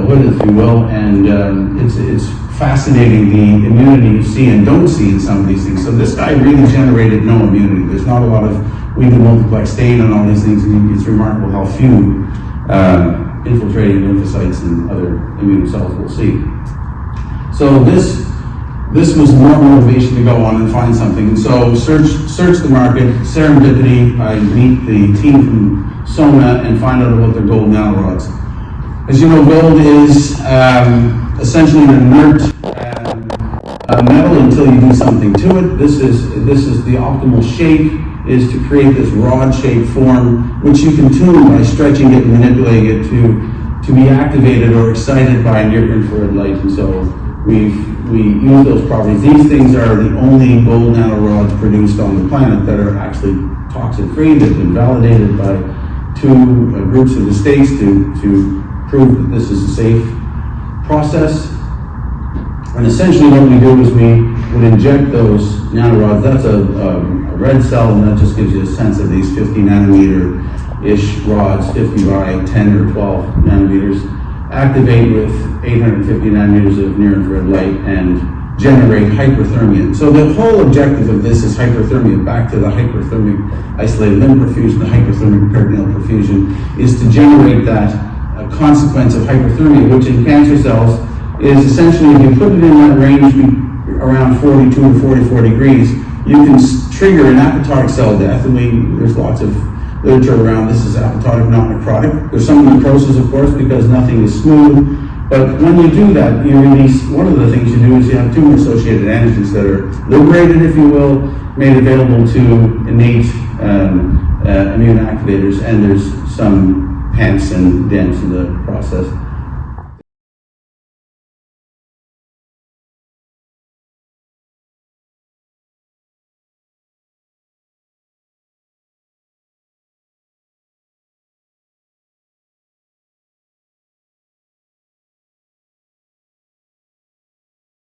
hood, if you will, and it's fascinating the immunity you see and don't see in some of these things. So this guy really generated no immunity. There's not a lot of, we do multiplex stain on all these things, and it's remarkable how few infiltrating lymphocytes and other immune cells we'll see. So this was more motivation to go on and find something. And so search the market, serendipity. I meet the team from Sona and find out about their gold nanorods. As you know, gold is essentially an inert metal until you do something to it. This is the optimal shape, is to create this rod-shaped form, which you can tune by stretching it and manipulating it to be activated or excited by near-infrared light. And so we use those properties. These things are the only gold nanorods produced on the planet that are actually toxin-free. They've been validated by two groups in the States to prove that this is a safe process. And essentially what we do is we would inject those nanorods. That's a red cell, and that just gives you a sense of these 50 nanometer-ish rods, 50 by 10 or 12 nanometers, activate with 850 nanometers of near-infrared light and generate hyperthermia. So the whole objective of this is hyperthermia, back to the hyperthermic isolated limb perfusion, the hyperthermic peritoneal perfusion, is to generate that consequence of hyperthermia, which in cancer cells is essentially, if you put it in that range around 42 to 44 degrees, you can trigger an apoptotic cell death, and there's lots of literature around this is apoptotic, not necrotic. There's some necrosis, of course, because nothing is smooth, but when you do that, you release, one of the things you do is you have tumor-associated antigens that are liberated, if you will, made available to innate immune activators, and there's some PANTs and DAMPs in the process.